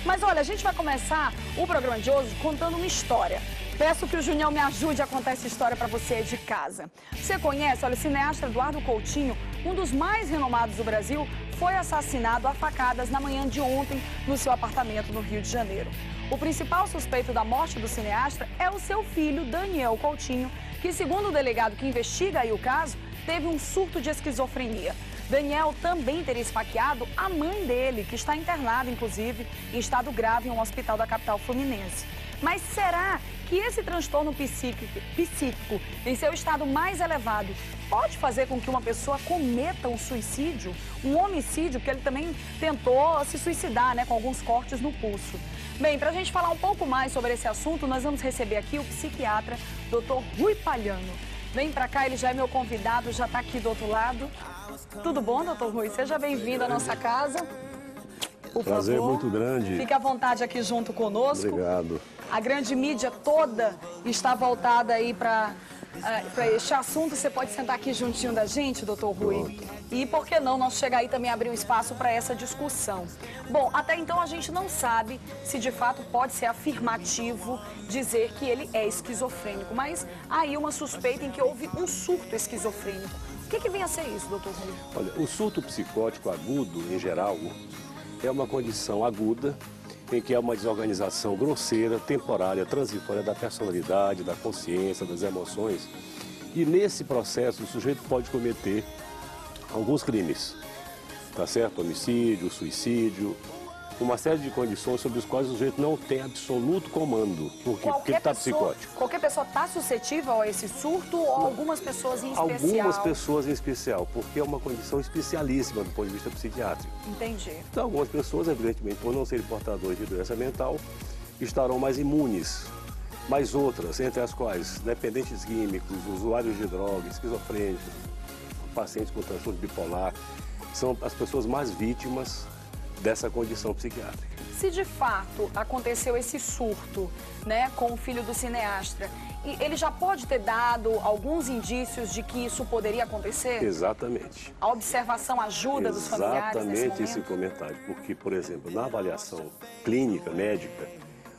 Mas olha, a gente vai começar o programa de hoje contando uma história. Peço que o Junião me ajude a contar essa história para você de casa. Você conhece, olha, o cineasta Eduardo Coutinho, um dos mais renomados do Brasil, foi assassinado a facadas na manhã de ontem no seu apartamento no Rio de Janeiro. O principal suspeito da morte do cineasta é o seu filho, Daniel Coutinho, que, segundo o delegado que investiga aí o caso, teve um surto de esquizofrenia. Daniel também teria esfaqueado a mãe dele, que está internada, inclusive, em estado grave em um hospital da capital fluminense. Mas será que esse transtorno psíquico, em seu estado mais elevado, pode fazer com que uma pessoa cometa um suicídio, um homicídio, porque ele também tentou se suicidar, né, com alguns cortes no pulso? Bem, para a gente falar um pouco mais sobre esse assunto, nós vamos receber aqui o psiquiatra Dr. Rui Palhano. Vem para cá, ele já é meu convidado, já está aqui do outro lado. Tudo bom, doutor Rui? Seja bem-vindo à nossa casa. Por Prazer favor, muito grande. Fique à vontade aqui junto conosco. Obrigado. A grande mídia toda está voltada aí para este assunto. Você pode sentar aqui juntinho da gente, doutor Rui? Pronto. E por que não nós chegar aí também abrir um espaço para essa discussão? Bom, até então a gente não sabe se de fato pode ser afirmativo dizer que ele é esquizofrênico, mas há aí uma suspeita em que houve um surto esquizofrênico. O que vem a ser isso, doutor Rui? Olha, o surto psicótico agudo, em geral, é uma condição aguda em que é uma desorganização grosseira, temporária, transitória da personalidade, da consciência, das emoções. E nesse processo o sujeito pode cometer alguns crimes, tá certo? Homicídio, suicídio, uma série de condições sobre as quais o sujeito não tem absoluto comando. Por quê? Porque ele está psicótico. Qualquer pessoa está suscetível a esse surto ou algumas pessoas em especial? Algumas pessoas em especial, porque é uma condição especialíssima do ponto de vista psiquiátrico. Entendi. Então, algumas pessoas, evidentemente, por não serem portadores de doença mental, estarão mais imunes. Mas outras, entre as quais dependentes químicos, usuários de drogas, esquizofrênicos, pacientes com transtorno bipolar, são as pessoas mais vítimas dessa condição psiquiátrica. Se de fato aconteceu esse surto, né, com o filho do cineasta, ele já pode ter dado alguns indícios de que isso poderia acontecer? Exatamente. A observação ajuda dos familiares nesse Exatamente momento? esse comentário, porque, por exemplo, na avaliação clínica, médica,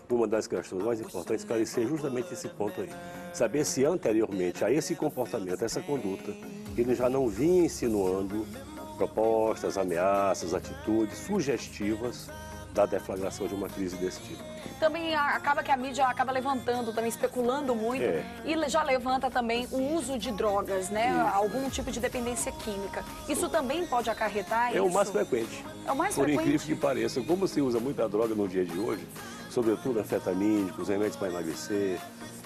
uma das questões mais importantes é esclarecer justamente esse ponto aí. Saber se anteriormente a esse comportamento, a essa conduta, ele já não vinha insinuando propostas, ameaças, atitudes sugestivas da deflagração de uma crise desse tipo. Também acaba que a mídia acaba levantando, também especulando muito, e já levanta também o uso de drogas, né? Algum tipo de dependência química. Isso também pode acarretar isso? É o mais frequente. É o mais Por frequente? incrível que pareça. Como se usa muita droga no dia de hoje, sobretudo anfetamínicos, remédios para emagrecer,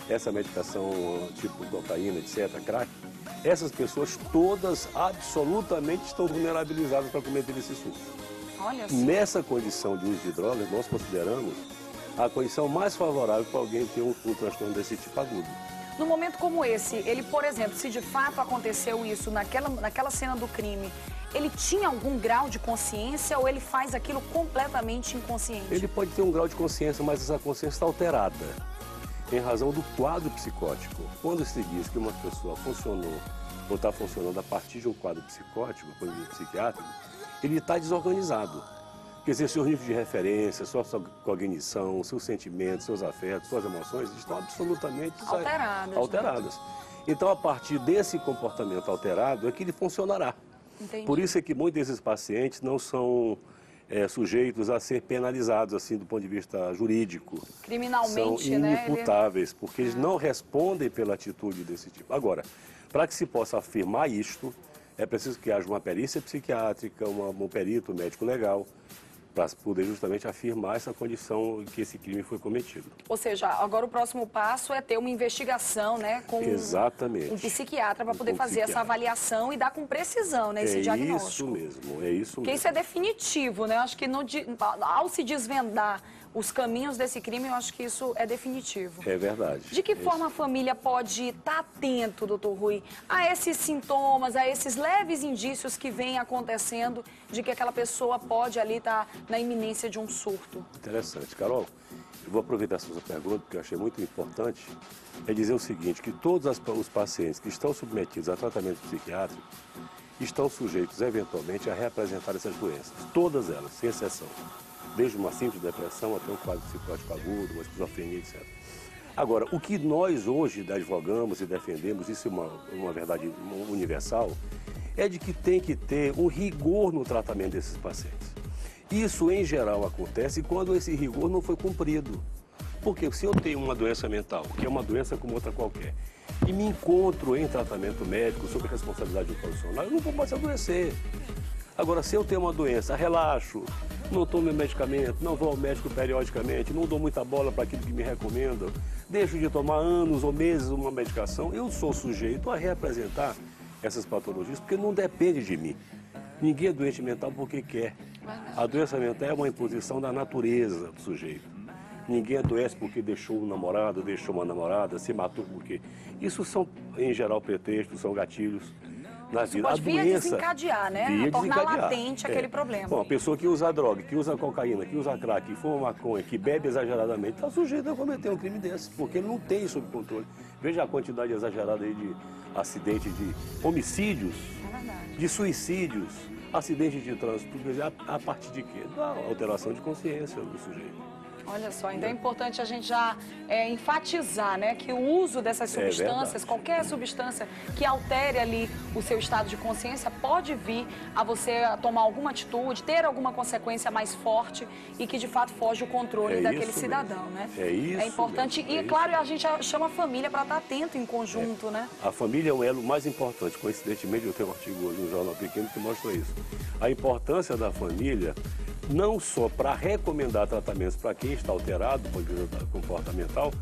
essa medicação tipo cocaína, etc., crack, essas pessoas todas absolutamente estão vulnerabilizadas para cometer esse surto. Olha só. Nessa condição de uso de drogas, nós consideramos a condição mais favorável para alguém ter um transtorno desse tipo agudo. No momento como esse, ele, por exemplo, se de fato aconteceu isso naquela cena do crime, ele tinha algum grau de consciência ou ele faz aquilo completamente inconsciente? Ele pode ter um grau de consciência, mas essa consciência está alterada em razão do quadro psicótico. Quando se diz que uma pessoa funcionou ou está funcionando a partir de um quadro psicótico, por exemplo, psiquiátrico, ele está desorganizado. Quer dizer, seu nível de referência, sua cognição, seus sentimentos, seus afetos, suas emoções estão absolutamente alteradas. Então, a partir desse comportamento alterado é que ele funcionará. Entendi. Por isso é que muitos desses pacientes não são sujeitos a ser penalizados, assim, do ponto de vista jurídico. Criminalmente, são né? inimputáveis, porque eles não respondem pela atitude desse tipo. Agora, para que se possa afirmar isto, é preciso que haja uma perícia psiquiátrica, um perito médico legal, para poder justamente afirmar essa condição em que esse crime foi cometido. Ou seja, agora o próximo passo é ter uma investigação, né, com um psiquiatra para poder fazer essa avaliação e dar com precisão, né, esse diagnóstico. É isso mesmo. Porque isso é definitivo, né? Acho que ao se desvendar os caminhos desse crime, eu acho que isso é definitivo. É verdade. De que forma a família pode estar atento, doutor Rui, a esses sintomas, a esses leves indícios que vêm acontecendo de que aquela pessoa pode ali estar na iminência de um surto? Interessante. Carol, eu vou aproveitar a sua pergunta, porque eu achei muito importante, é dizer o seguinte, que todos os pacientes que estão submetidos a tratamento psiquiátrico estão sujeitos, eventualmente, a reapresentar essas doenças. Todas elas, sem exceção. desde uma simples depressão até um quadro psicótico agudo, uma esquizofrenia, etc. Agora, o que nós hoje advogamos e defendemos, isso é uma verdade universal, é de que tem que ter um rigor no tratamento desses pacientes. Isso, em geral, acontece quando esse rigor não foi cumprido. Porque se eu tenho uma doença mental, que é uma doença como outra qualquer, e me encontro em tratamento médico sob responsabilidade do profissional, eu não vou mais adoecer. Agora, se eu tenho uma doença, relaxo, não tomo meu medicamento, não vou ao médico periodicamente, não dou muita bola para aquilo que me recomendam, deixo de tomar anos ou meses uma medicação, eu sou sujeito a reapresentar essas patologias, porque não depende de mim. Ninguém é doente mental porque quer. A doença mental é uma imposição da natureza do sujeito. Ninguém adoece porque deixou um namorado, deixou uma namorada, se matou porque... Isso são, em geral, pretextos, são gatilhos na vida. Pode vir a desencadear, né? A tornar latente aquele problema. Bom, a pessoa que usa droga, que usa cocaína, que usa crack, que fuma maconha, que bebe exageradamente, está sujeito a cometer um crime desse, porque ele não tem sob controle. Veja a quantidade exagerada aí de acidentes, de homicídios, de suicídios, acidentes de trânsito, a partir de quê? Da alteração de consciência do sujeito. Olha só, então é importante a gente já enfatizar, né, que o uso dessas substâncias, qualquer substância que altere ali o seu estado de consciência, pode vir a você tomar alguma atitude, ter alguma consequência mais forte e que de fato foge o controle daquele cidadão, né? É isso. É importante e, claro, a gente chama a família para estar atento em conjunto, né? A família é o elo mais importante. Coincidentemente, eu tenho um artigo hoje no Jornal Pequeno que mostra isso. A importância da família não só para recomendar tratamentos para quem está alterado, do ponto de vista comportamental,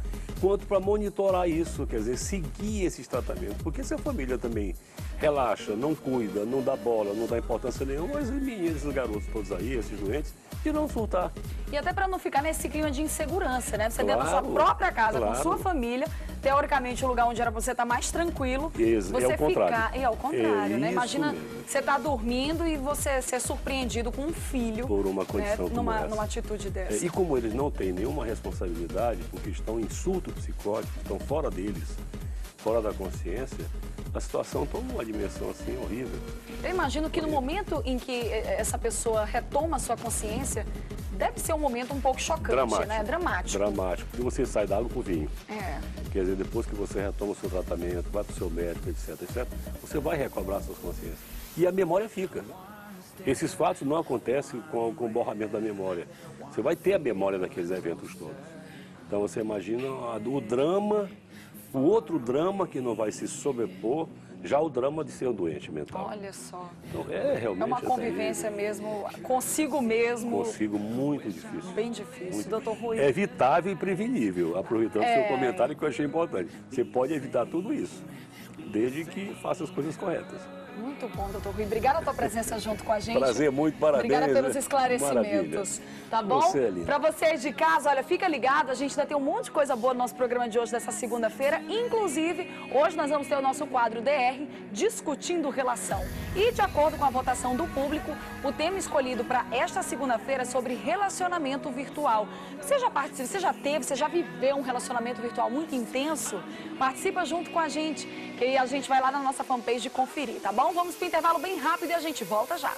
quanto para monitorar isso, quer dizer, seguir esses tratamentos. Porque se a família também relaxa, não cuida, não dá bola, não dá importância nenhuma, esses meninos, esses garotos todos aí, esses doentes, irão surtar. E até para não ficar nesse clima de insegurança, né? Você dentro da sua própria casa, com sua família, teoricamente, o lugar onde era você estar mais tranquilo, você ficar... É o contrário, né? Imagina você estar dormindo e você ser surpreendido com um filho por uma condição como essa. Numa atitude dessa. E como eles não têm nenhuma responsabilidade, porque estão em surto psicótico, estão fora deles, fora da consciência, a situação toma uma dimensão assim horrível. Eu imagino que no momento em que essa pessoa retoma a sua consciência, deve ser um momento um pouco chocante, dramático, né? Dramático. Dramático. E você sai da água pro vinho. É. Quer dizer, depois que você retoma o seu tratamento, vai pro seu médico, etc, etc, você vai recobrar suas consciências. E a memória fica. Esses fatos não acontecem com o borramento da memória. Você vai ter a memória daqueles eventos todos. Então você imagina o drama, o outro drama que não vai se sobrepor, já o drama de ser um doente mental. Olha só. Então, realmente... É uma convivência mesmo, consigo mesmo. Consigo, muito difícil. Bem difícil, muito doutor Rui. É evitável e prevenível, aproveitando o seu comentário que eu achei importante. Você pode evitar tudo isso, desde que faça as coisas corretas. Muito bom, doutor Rui. Obrigada pela tua presença junto com a gente. Prazer, muito, parabéns. Obrigada pelos esclarecimentos. Maravilha. Tá bom? Você é lindo. Para vocês de casa, olha, fica ligado, a gente ainda tem um monte de coisa boa no nosso programa de hoje, dessa segunda-feira. Inclusive, hoje nós vamos ter o nosso quadro DR, Discutindo Relação. E de acordo com a votação do público, o tema escolhido para esta segunda-feira é sobre relacionamento virtual. Você já participa, você já teve, você já viveu um relacionamento virtual muito intenso? Participa junto com a gente, que aí a gente vai lá na nossa fanpage conferir, tá bom? Vamos para o intervalo bem rápido e a gente volta já.